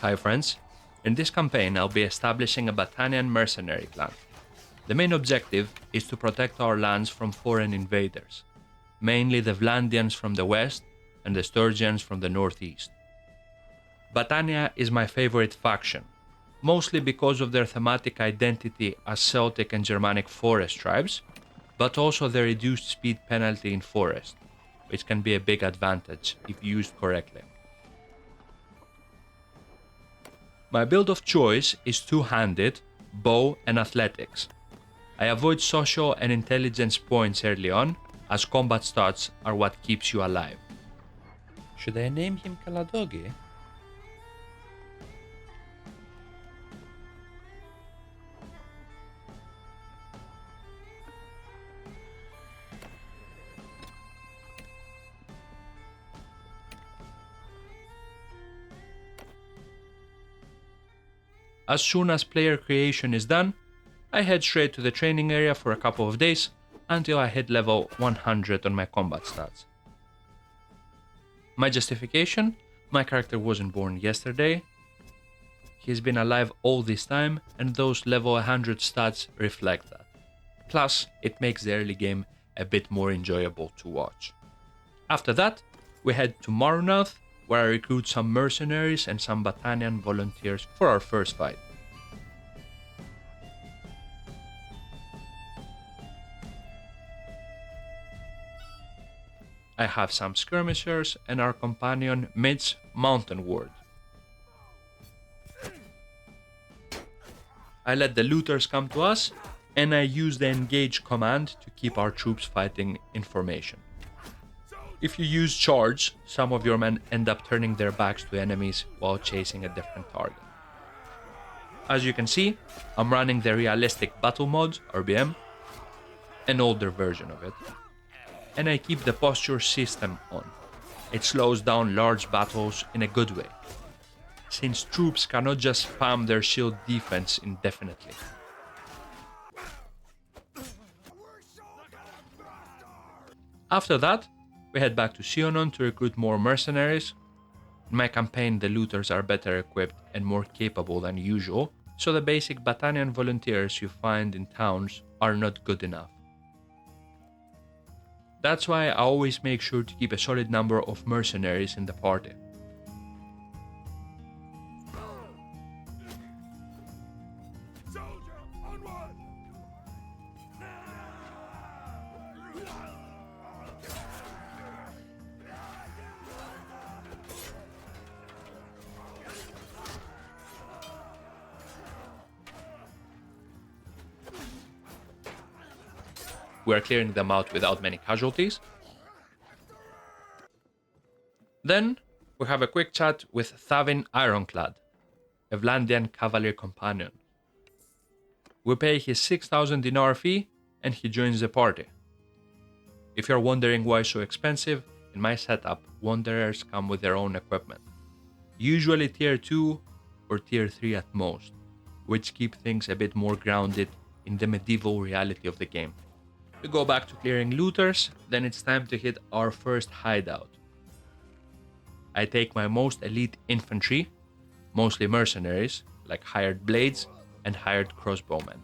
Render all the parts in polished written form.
Hi friends, in this campaign I'll be establishing a Battanian mercenary clan. The main objective is to protect our lands from foreign invaders, mainly the Vlandians from the west and the Sturgians from the northeast. Battania is my favorite faction, mostly because of their thematic identity as Celtic and Germanic forest tribes, but also the reduced speed penalty in forest, which can be a big advantage if used correctly. My build of choice is two-handed, bow and athletics. I avoid social and intelligence points early on, as combat stats are what keeps you alive. Should I name him Caladog? As soon as player creation is done, I head straight to the training area for a couple of days until I hit level 100 on my combat stats. My justification? My character wasn't born yesterday. He's been alive all this time, and those level 100 stats reflect that. Plus, it makes the early game a bit more enjoyable to watch. After that, we head to Marunath, where I recruit some mercenaries and some Battanian volunteers for our first fight. I have some skirmishers and our companion Mid's Mountain Ward. I let the looters come to us, and I use the engage command to keep our troops fighting in formation. If you use charge, some of your men end up turning their backs to enemies while chasing a different target. As you can see, I'm running the realistic battle mode, RBM, an older version of it, and I keep the posture system on. It slows down large battles in a good way, since troops cannot just spam their shield defense indefinitely. After that, we head back to Sionon to recruit more mercenaries. In my campaign, the looters are better equipped and more capable than usual, so the basic Battanian volunteers you find in towns are not good enough. That's why I always make sure to keep a solid number of mercenaries in the party. We are clearing them out without many casualties. Then we have a quick chat with Thavin Ironclad, a Vlandian cavalry companion. We pay his 6,000 dinar fee and he joins the party. If you're wondering why so expensive, in my setup, wanderers come with their own equipment. Usually tier 2 or tier 3 at most, which keep things a bit more grounded in the medieval reality of the game. We go back to clearing looters, then it's time to hit our first hideout. I take my most elite infantry, mostly mercenaries, like hired blades and hired crossbowmen.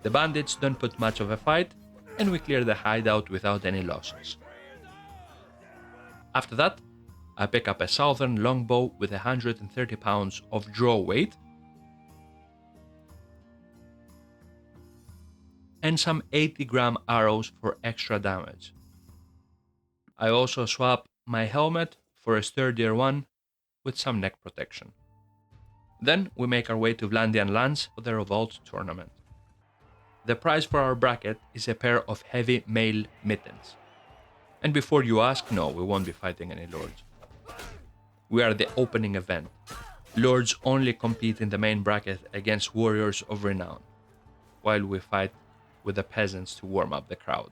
The bandits don't put much of a fight, and we clear the hideout without any losses. After that, I pick up a southern longbow with 130 pounds of draw weight and some 80-gram arrows for extra damage. I also swap my helmet for a sturdier one with some neck protection. Then we make our way to Vlandian lands for the Revolt tournament. The prize for our bracket is a pair of heavy mail mittens. And before you ask, no, we won't be fighting any lords. We are the opening event. Lords only compete in the main bracket against warriors of renown, while we fight with the peasants to warm up the crowd.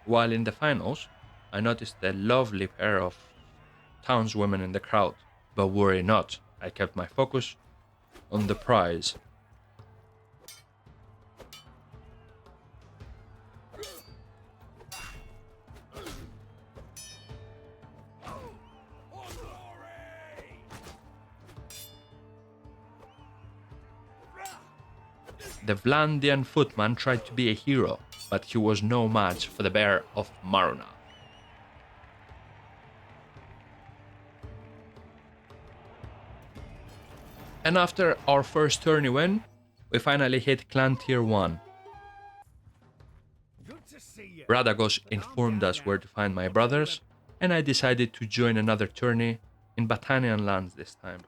While in the finals, I noticed a lovely pair of townswomen in the crowd, but worry not, I kept my focus on the prize. The Vlandian footman tried to be a hero, but he was no match for the bear of Maruna. And after our first tourney win, we finally hit Clan Tier 1. Radagos informed us where to find my brothers, and I decided to join another tourney in Battanian lands this time.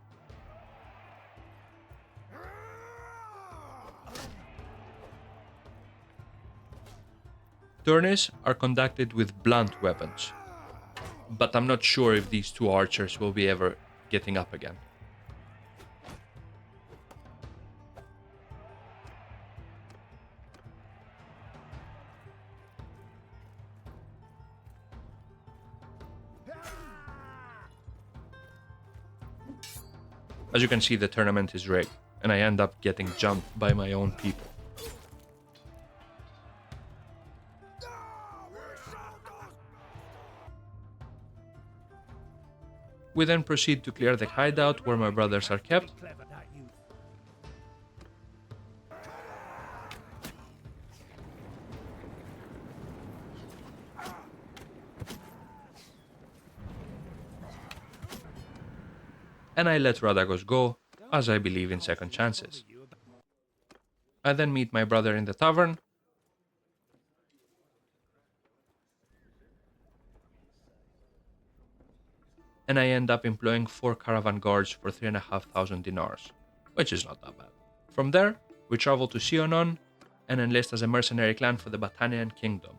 Tourneys are conducted with blunt weapons, but I'm not sure if these two archers will be ever getting up again. As you can see, the tournament is rigged, and I end up getting jumped by my own people. We then proceed to clear the hideout where my brothers are kept. And I let Radagos go, as I believe in second chances. I then meet my brother in the tavern, and I end up employing 4 caravan guards for 3,500 dinars, which is not that bad. From there, we travel to Sionon and enlist as a mercenary clan for the Battanian kingdom,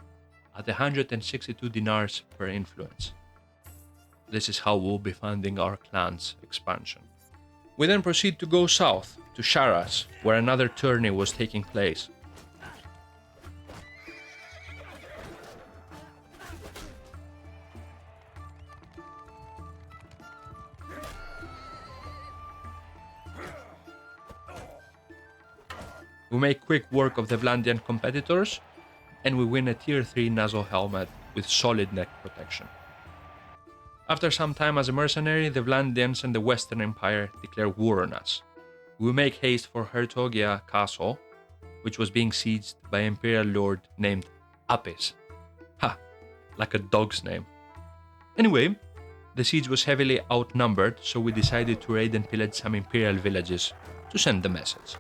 at 162 dinars per influence. This is how we'll be funding our clan's expansion. We then proceed to go south, to Sharas, where another tourney was taking place. We make quick work of the Vlandian competitors, and we win a tier 3 Nazo helmet with solid neck protection. After some time as a mercenary, the Vlandians and the Western Empire declare war on us. We make haste for Hertogia Castle, which was being sieged by an Imperial Lord named Apis. Ha! Like a dog's name. Anyway, the siege was heavily outnumbered, so we decided to raid and pillage some Imperial villages to send the message.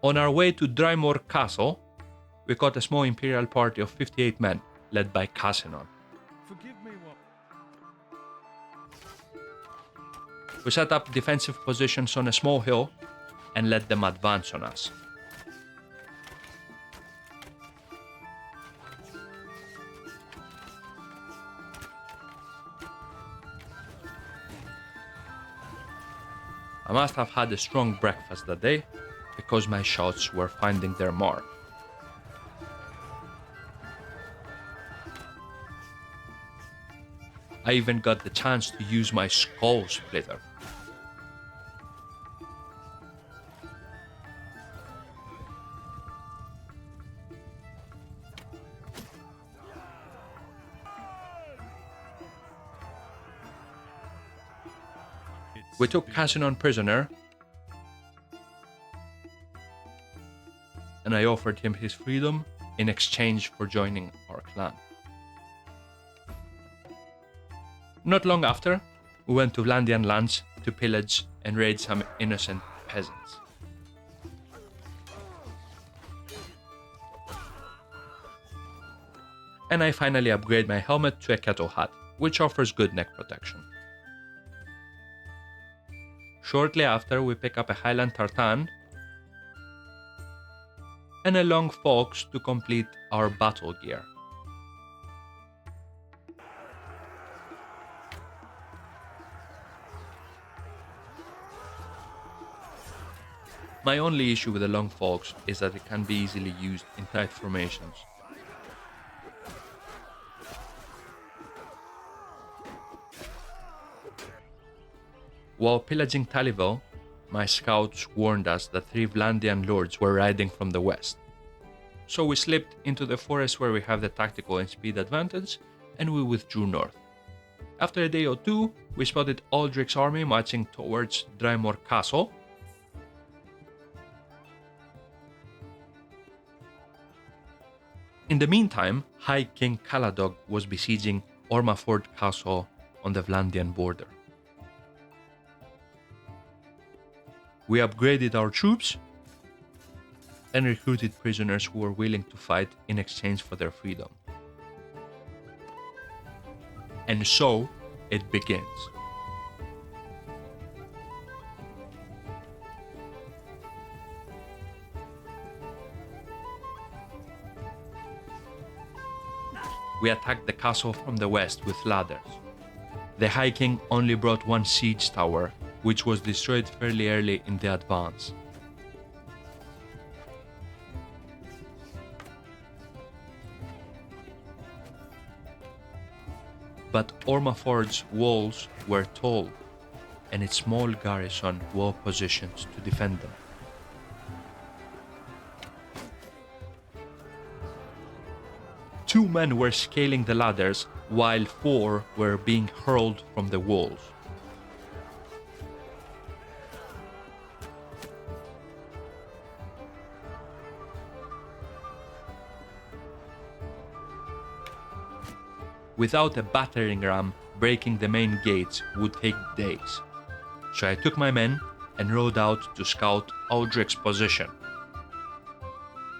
On our way to Drymore Castle, we caught a small imperial party of 58 men, led by Cassinon. We set up defensive positions on a small hill and let them advance on us. I must have had a strong breakfast that day, because my shots were finding their mark. I even got the chance to use my skull splitter. We took Cassinon prisoner, and I offered him his freedom in exchange for joining our clan. Not long after, we went to Vlandian lands to pillage and raid some innocent peasants. And I finally upgrade my helmet to a kettle hat, which offers good neck protection. Shortly after, we pick up a Highland tartan and a long Falx to complete our battle gear. My only issue with the long Falx is that it can be easily used in tight formations. While pillaging Talivel, my scouts warned us that 3 Vlandian lords were riding from the west. So we slipped into the forest where we have the tactical and speed advantage, and we withdrew north. After a day or two, we spotted Aldrich's army marching towards Drymore Castle. In the meantime, High King Caladog was besieging Ormaford Castle on the Vlandian border. We upgraded our troops and recruited prisoners who were willing to fight in exchange for their freedom. And so it begins. We attacked the castle from the west with ladders. The High King only brought 1 siege tower, which was destroyed fairly early in the advance. But Ormaford's walls were tall, and its small garrison well positioned to defend them. Two men were scaling the ladders, while 4 were being hurled from the walls. Without a battering ram, breaking the main gates would take days. So I took my men and rode out to scout Aldrich's position.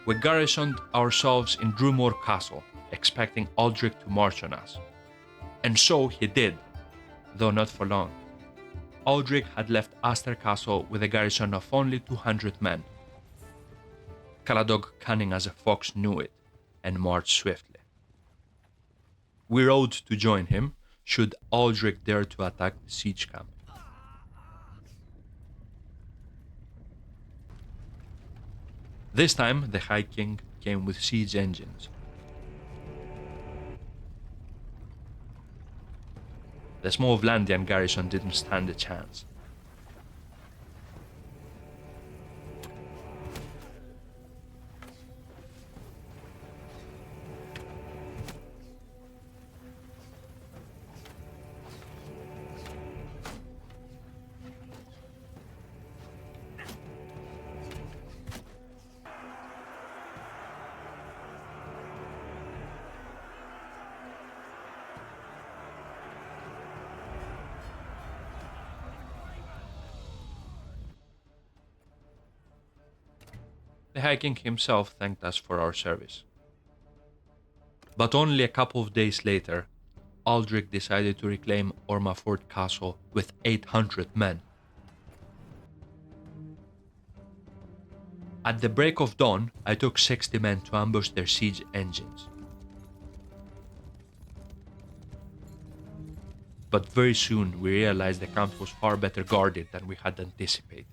We garrisoned ourselves in Drymore Castle, expecting Aldrich to march on us. And so he did, though not for long. Aldrich had left Aster Castle with a garrison of only 200 men. Caladog, cunning as a fox, knew it and marched swiftly. We rode to join him, should Aldrich dare to attack the siege camp. This time, the High King came with siege engines. The small Vlandian garrison didn't stand a chance. The High King himself thanked us for our service. But only a couple of days later, Aldrich decided to reclaim Ormaford Castle with 800 men. At the break of dawn, I took 60 men to ambush their siege engines. But very soon we realized the camp was far better guarded than we had anticipated.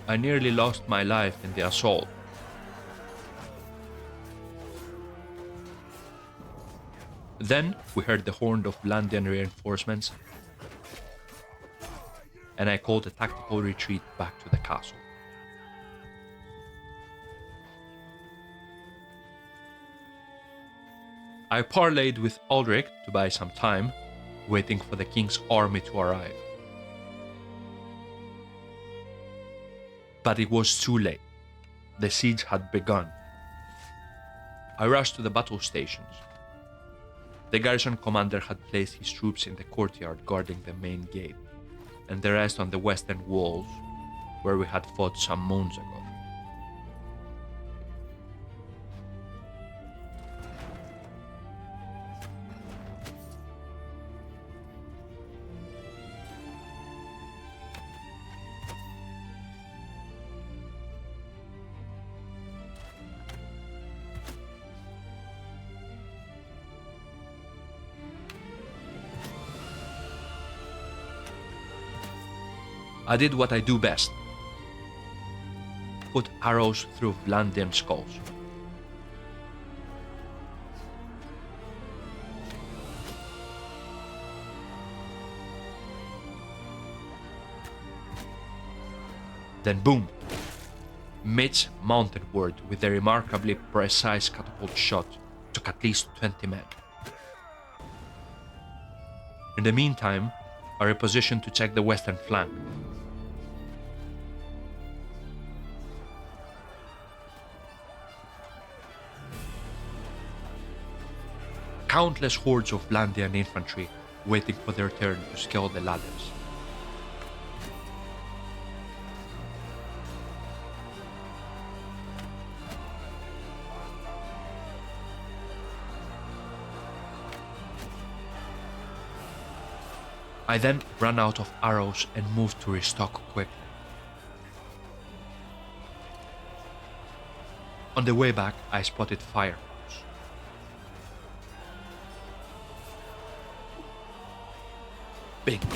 I nearly lost my life in the assault. Then we heard the horn of Vlandian reinforcements, and I called a tactical retreat back to the castle. I parleyed with Aldrich to buy some time, waiting for the king's army to arrive. But it was too late. The siege had begun. I rushed to the battle stations. The garrison commander had placed his troops in the courtyard guarding the main gate, and the rest on the western walls, where we had fought some moons ago. I did what I do best. Put arrows through Vlandian skulls. Then boom! Mitch mountainward with a remarkably precise catapult shot took at least 20 men. In the meantime, I repositioned to check the western flank. Countless hordes of Vlandian infantry waiting for their turn to scale the ladders. I then ran out of arrows and moved to restock quickly. On the way back, I spotted fireballs. Bingo.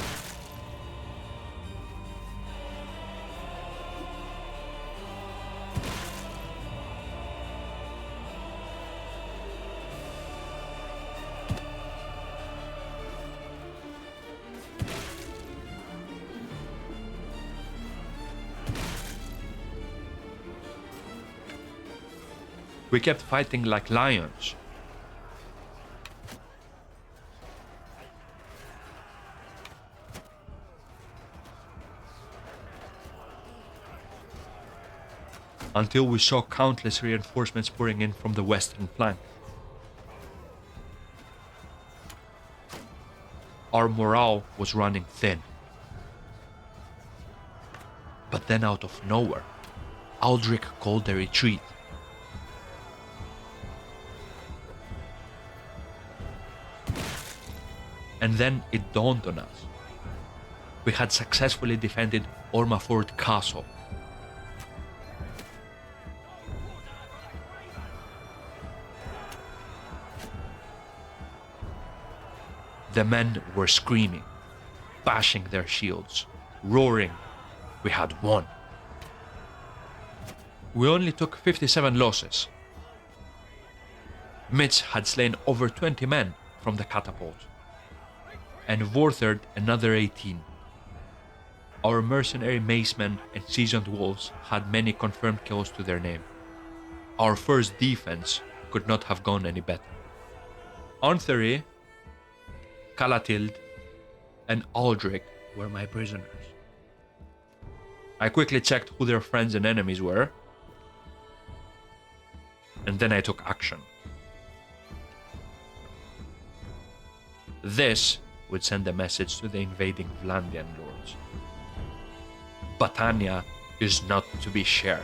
We kept fighting like lions. Until we saw countless reinforcements pouring in from the western flank. Our morale was running thin. But then out of nowhere, Aldrich called a retreat. And then it dawned on us. We had successfully defended Ormaford Castle. The men were screaming, bashing their shields, roaring, we had won. We only took 57 losses. Mitch had slain over 20 men from the catapult, and Vortherd another 18. Our mercenary macemen and seasoned wolves had many confirmed kills to their name. Our first defense could not have gone any better. Anthony, Calatild, and Aldrich were my prisoners. I quickly checked who their friends and enemies were, and then I took action. This would send a message to the invading Vlandian lords. Battania is not to be shared.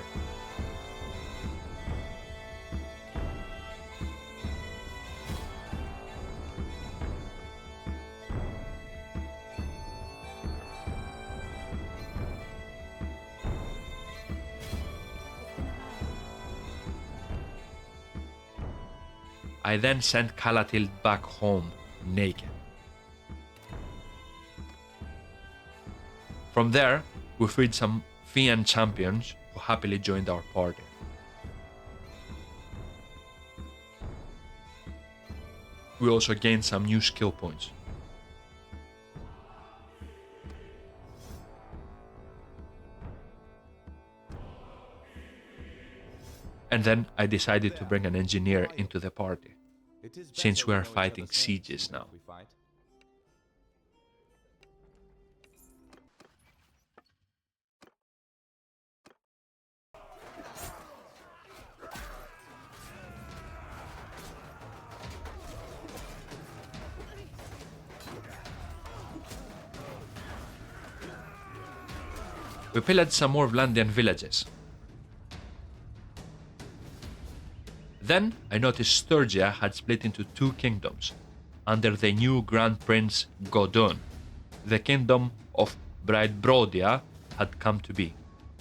I then sent Calatild back home naked. From there, we freed some Fian champions who happily joined our party. We also gained some new skill points. And then I decided to bring an engineer into the party. since we are fighting sieges now. We pillaged some more Vlandian villages. Then I noticed Sturgia had split into two kingdoms under the new Grand Prince Godun. The kingdom of Breidbrodia had come to be.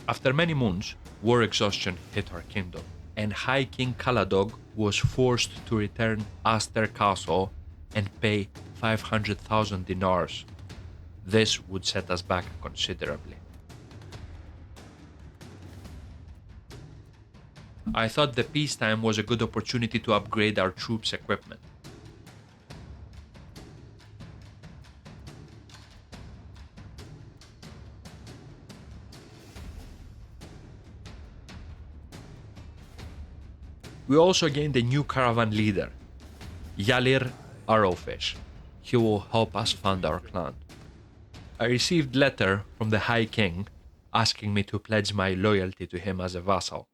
After many moons, war exhaustion hit our kingdom, and High King Caladog was forced to return Aster Castle and pay 500,000 dinars. This would set us back considerably. I thought the peacetime was a good opportunity to upgrade our troops' equipment. We also gained a new caravan leader, Yalir Arrowfish. He will help us fund our clan. I received a letter from the High King asking me to pledge my loyalty to him as a vassal.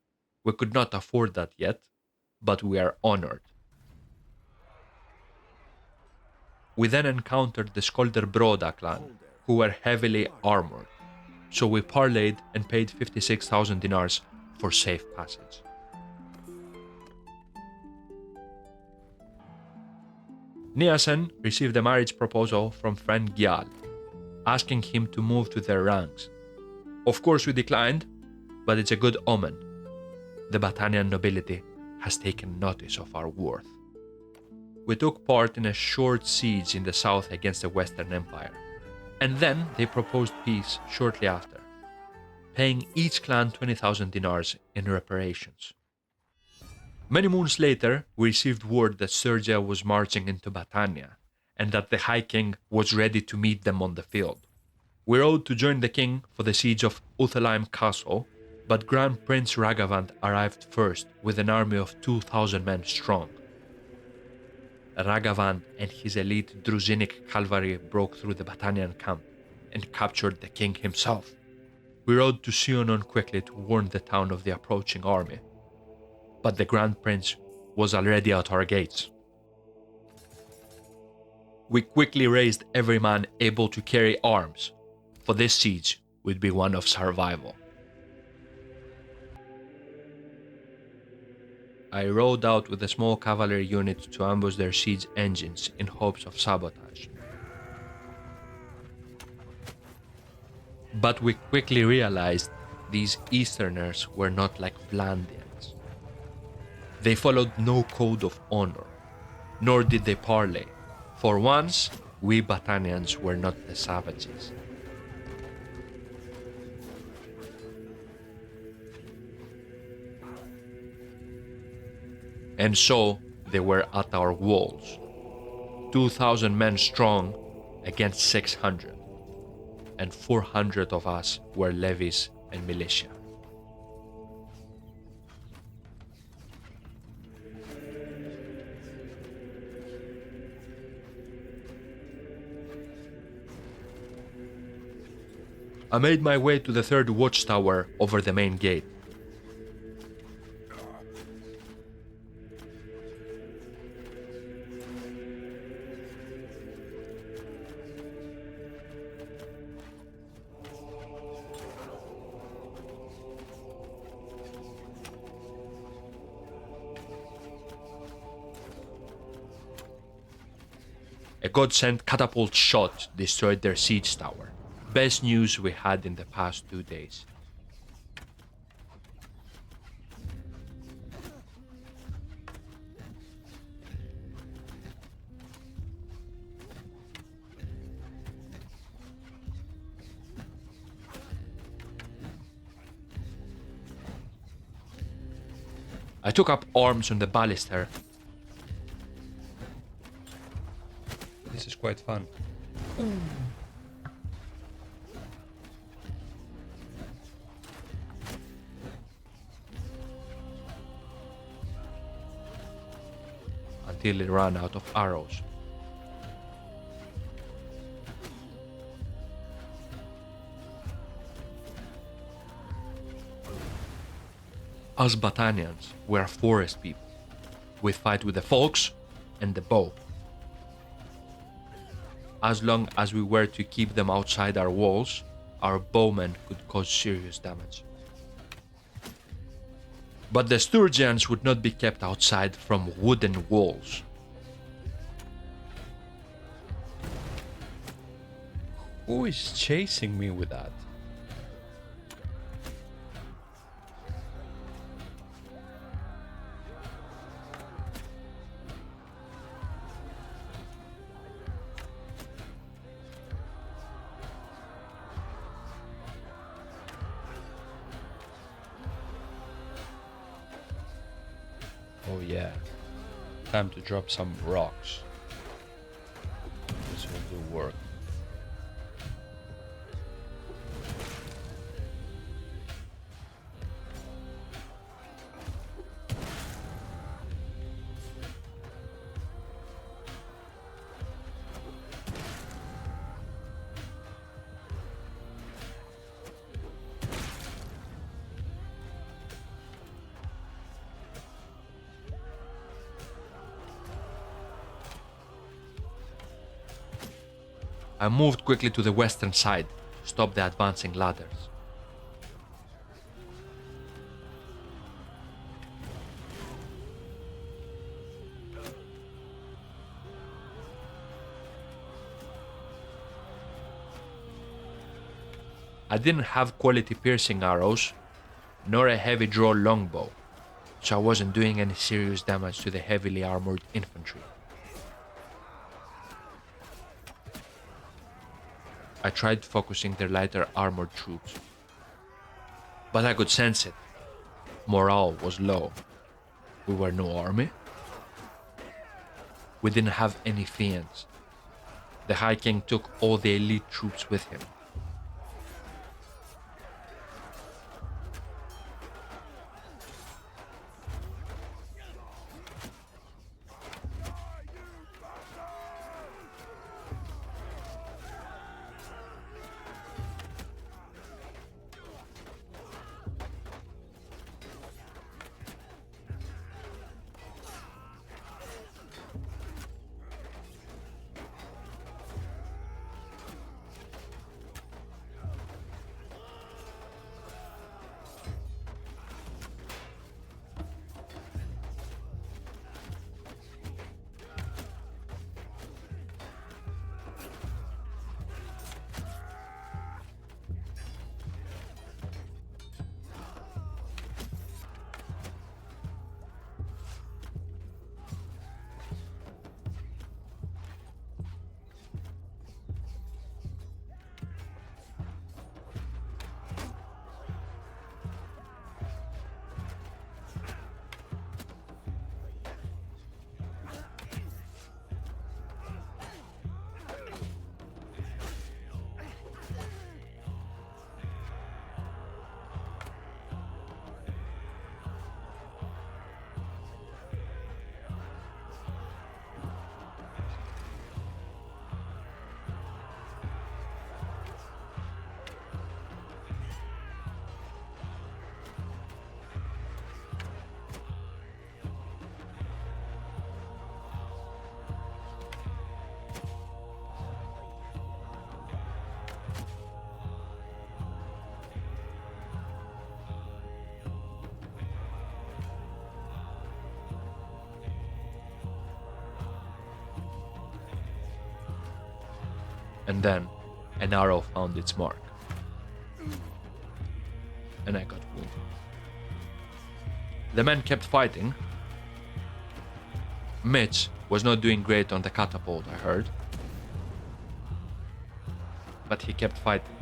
We could not afford that yet, but we are honored. We then encountered the Skolderbroda clan, who were heavily armored, so we parlayed and paid 56,000 dinars for safe passage. Niasen received a marriage proposal from friend Gyal, asking him to move to their ranks. Of course we declined, but it's a good omen. The Battanian nobility has taken notice of our worth. We took part in a short siege in the south against the Western Empire, and then they proposed peace shortly after, paying each clan 20,000 dinars in reparations. Many moons later, we received word that Sturgia was marching into Battania, and that the High King was ready to meet them on the field. We rode to join the king for the siege of Uthalaim Castle, but Grand Prince Ragavant arrived first with an army of 2,000 men strong. Ragavant and his elite Druzinic cavalry broke through the Battanian camp and captured the king himself. We rode to Sionon quickly to warn the town of the approaching army, but the Grand Prince was already at our gates. We quickly raised every man able to carry arms, for this siege would be one of survival. I rode out with a small cavalry unit to ambush their siege engines in hopes of sabotage. But we quickly realized these Easterners were not like Vlandians. They followed no code of honor, nor did they parley. For once, we Battanians were not the savages. And so they were at our walls, 2,000 men strong against 600, and 400 of us were levies and militia. I made my way to the third watchtower over the main gate. A God-sent catapult shot destroyed their siege tower. Best news we had in the past 2 days. I took up arms on the baluster. This is quite fun. until he ran out of arrows. Us Battanians were forest people. We fight with the Falx and the bow. As long as we were to keep them outside our walls, our bowmen could cause serious damage. But the Sturgians would not be kept outside from wooden walls. Who is chasing me with that? Oh yeah, time to drop some rocks. This will do work. I moved quickly to the western side to stop the advancing ladders. I didn't have quality piercing arrows, nor a heavy draw longbow, so I wasn't doing any serious damage to the heavily armored infantry. I tried focusing their lighter armored troops, but I could sense it. Morale was low. We were no army. We didn't have any fiends. The High King took all the elite troops with him. And then an arrow found its mark. And I got wounded. The men kept fighting. Mitch was not doing great on the catapult, I heard. But he kept fighting.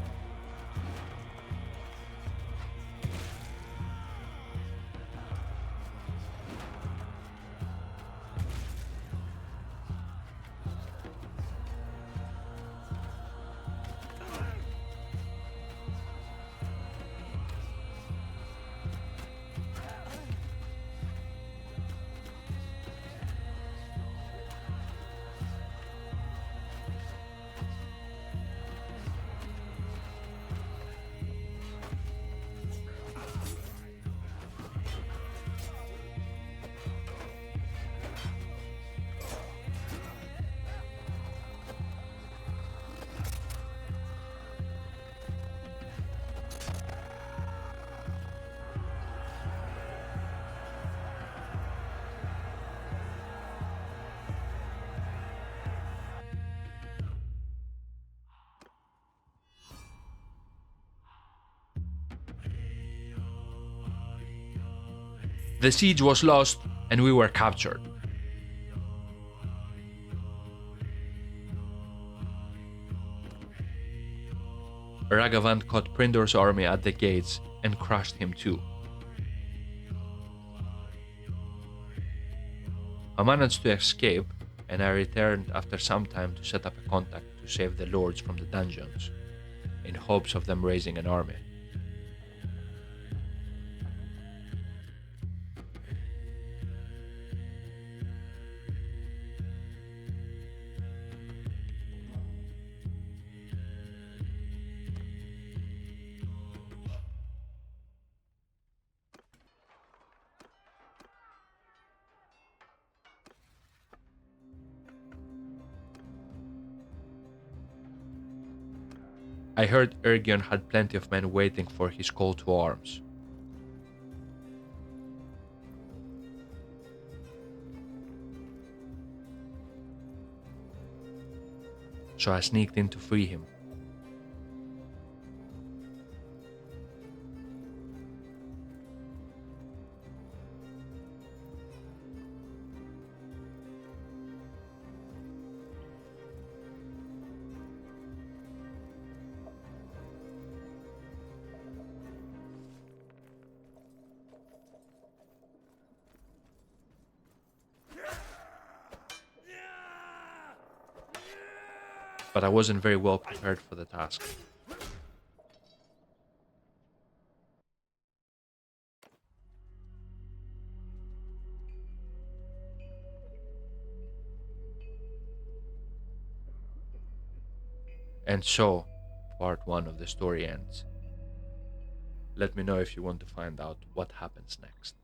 The siege was lost and we were captured. Ragavant caught Prindor's army at the gates and crushed him too. I managed to escape, and I returned after some time to set up a contact to save the lords from the dungeons, in hopes of them raising an army. I heard Ergion had plenty of men waiting for his call to arms. So I sneaked in to free him. But I wasn't very well prepared for the task. And so, part 1 of the story ends. Let me know if you want to find out what happens next.